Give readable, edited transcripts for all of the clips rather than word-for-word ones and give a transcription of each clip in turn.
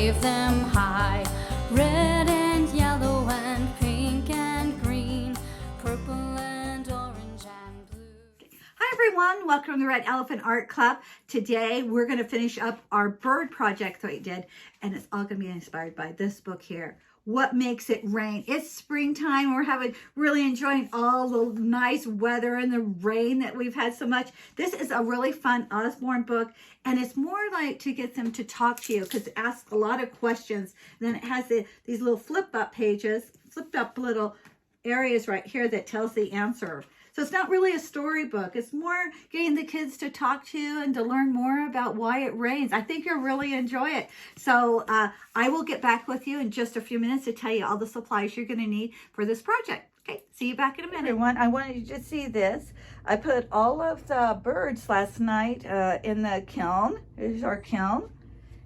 wave them high. Red and yellow and pink and green, purple and orange and blue. Hi everyone, welcome to the Red Elephant Art Club. Today we're going to finish up our bird project that we did, and it's all going to be inspired by this book here, What Makes It Rain. It's springtime. We're really enjoying all the nice weather and the rain that we've had so much. This is a really fun Osborne book, and it's more like to get them to talk to you because it asks a lot of questions. And then it has these little flipped up little areas right here that tells the answer. So it's not really a storybook. It's more getting the kids to talk to you and to learn more about why it rains. I think you'll really enjoy it. So I will get back with you in just a few minutes to tell you all the supplies you're going to need for this project. Okay, see you back in a minute. Everyone, I wanted you to see this. I put all of the birds last night in the kiln. Here's our kiln.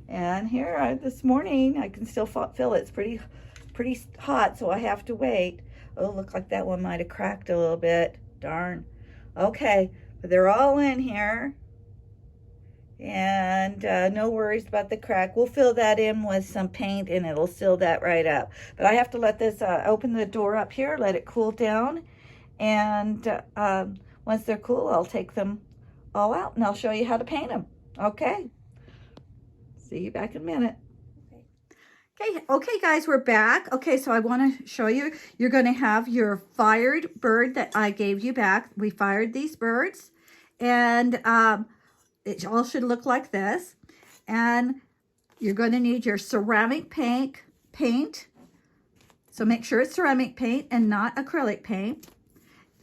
And here this morning, I can still feel it's pretty hot, so I have to wait. Oh, look like that one might have cracked a little bit. Darn. Okay, but they're all in here. And no worries about the crack. We'll fill that in with some paint and it'll seal that right up. But I have to let this, open the door up here, let it cool down. And once they're cool, I'll take them all out and I'll show you how to paint them. Okay. See you back in a minute. Okay, guys, we're back. Okay, so I want to show you, you're going to have your fired bird that I gave you back. We fired these birds, and it all should look like this. And you're going to need your ceramic paint. So make sure it's ceramic paint and not acrylic paint.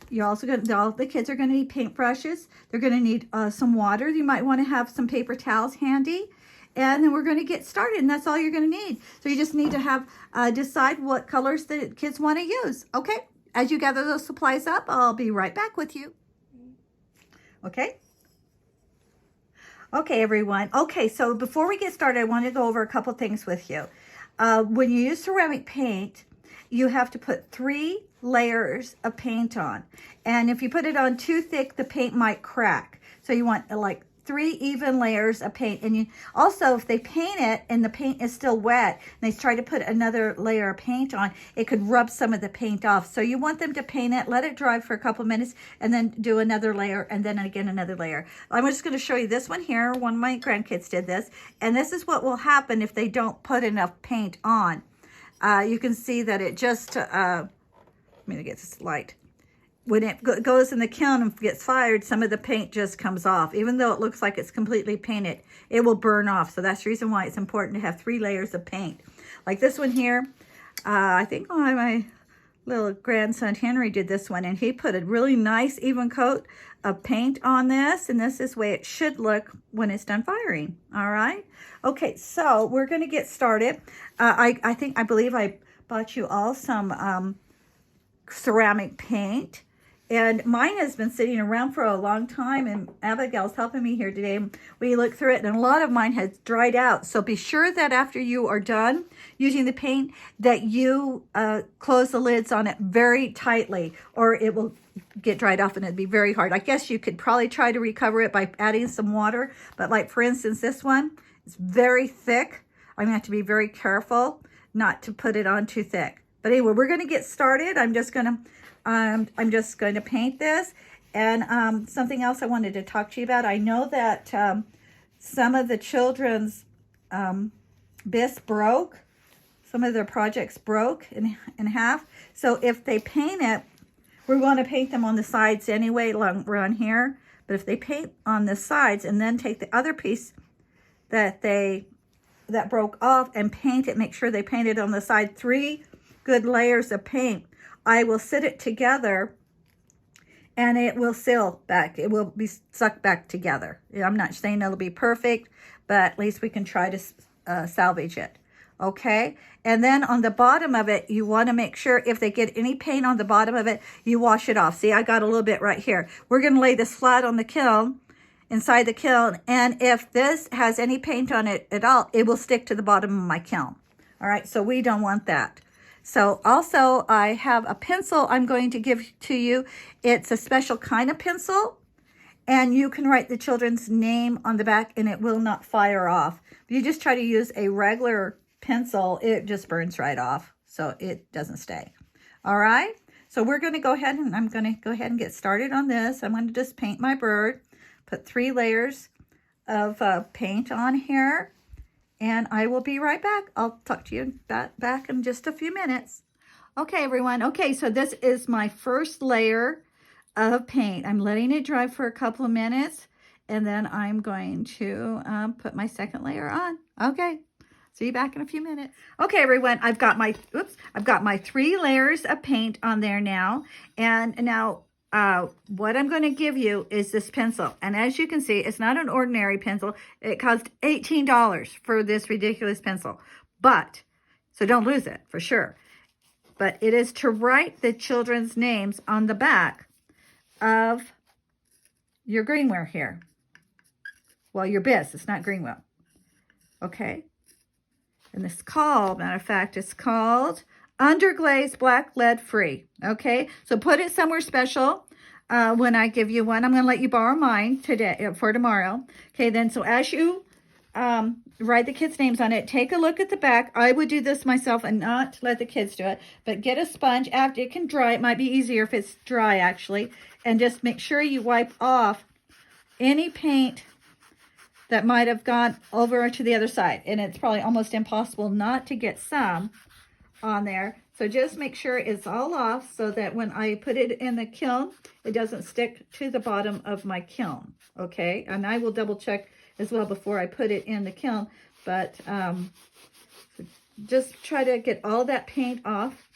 You're also going to, all the kids are going to need paintbrushes. They're going to need some water. You might want to have some paper towels handy. And then we're going to get started, and that's all you're going to need. So you just need to have decide what colors the kids want to use. Okay, as you gather those supplies up, I'll be right back with you. Okay. Okay, everyone. Okay, so before we get started, I want to go over a couple things with you. When you use ceramic paint, you have to put 3 layers of paint on. And if you put it on too thick, the paint might crack. So you want like 3 even layers of paint. And you also, if they paint it and the paint is still wet and they try to put another layer of paint on, it could rub some of the paint off. So you want them to paint it, let it dry for a couple minutes, and then do another layer, and then again another layer. I'm just going to show you this one here. One of my grandkids did this, and this is what will happen if they don't put enough paint on. You can see that it just let me get this light. When it goes in the kiln and gets fired, some of the paint just comes off. Even though it looks like it's completely painted, it will burn off. So that's the reason why it's important to have 3 layers of paint. Like this one here, I think my little grandson Henry did this one, and he put a really nice even coat of paint on this, and this is the way it should look when it's done firing. All right. Okay, so we're going to get started. I believe I bought you all some ceramic paint. And mine has been sitting around for a long time, and Abigail's helping me here today. We looked through it, and a lot of mine has dried out. So be sure that after you are done using the paint, that you close the lids on it very tightly, or it will get dried off and it'd be very hard. I guess you could probably try to recover it by adding some water. But like, for instance, this one is very thick. I'm going to have to be very careful not to put it on too thick. But anyway, we're going to get started. I'm just going to paint this. And something else I wanted to talk to you about. I know that some of the children's bits broke. Some of their projects broke in half. So if they paint it, we want to paint them on the sides anyway, around here. But if they paint on the sides and then take the other piece that broke off and paint it, make sure they paint it on the side, 3 good layers of paint. I will sit it together and it will seal back. It will be sucked back together. I'm not saying it'll be perfect, but at least we can try to salvage it. Okay, and then on the bottom of it, you want to make sure if they get any paint on the bottom of it, you wash it off. See, I got a little bit right here. We're going to lay this flat on the kiln, inside the kiln, and if this has any paint on it at all, it will stick to the bottom of my kiln. All right, so we don't want that. So also, I have a pencil I'm going to give to you. It's a special kind of pencil, and you can write the children's name on the back, and it will not fire off. You just try to use a regular pencil, it just burns right off. So it doesn't stay. All right. So we're going to go ahead and I'm going to go ahead and get started on this. I'm going to just paint my bird, put 3 layers of paint on here, and I will be right back. I'll talk to you back in just a few minutes. Okay, everyone. Okay, so this is my first layer of paint. I'm letting it dry for a couple of minutes, and then I'm going to put my second layer on. Okay. See you back in a few minutes. Okay, everyone, I've got my 3 layers of paint on there now. And now what I'm going to give you is this pencil. And as you can see, it's not an ordinary pencil. It cost $18 for this ridiculous pencil. But, so don't lose it, for sure. But it is to write the children's names on the back of your greenware here. Well, your BIS, it's not greenware. Okay? And this matter of fact, it's called Underglaze Black Lead Free. Okay, so put it somewhere special when I give you one. I'm going to let you borrow mine today for tomorrow. Okay, then so as you write the kids' names on it, take a look at the back. I would do this myself and not let the kids do it, but get a sponge after it can dry. It might be easier if it's dry actually, and just make sure you wipe off any paint that might have gone over to the other side. And it's probably almost impossible not to get some on there. So just make sure it's all off so that when I put it in the kiln, it doesn't stick to the bottom of my kiln. Okay, and I will double check as well before I put it in the kiln. But just try to get all that paint off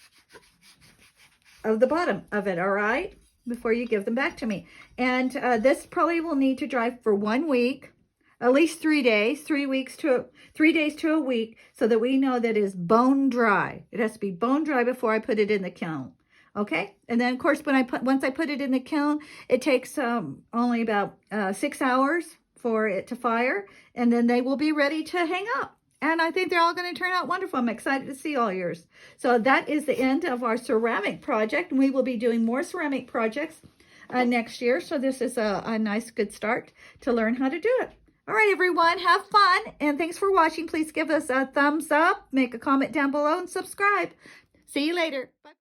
of the bottom of it, all right? Before you give them back to me. And this probably will need to dry for 1 week. At least 3 days, 3 days to a week, so that we know that it's bone dry. It has to be bone dry before I put it in the kiln. Okay, and then of course once I put it in the kiln, it takes only about 6 hours for it to fire, and then they will be ready to hang up. And I think they're all going to turn out wonderful. I'm excited to see all yours. So that is the end of our ceramic project. We will be doing more ceramic projects next year. So this is a nice, good start to learn how to do it. All right, everyone, have fun, and thanks for watching. Please give us a thumbs up, make a comment down below, and subscribe. See you later. Bye.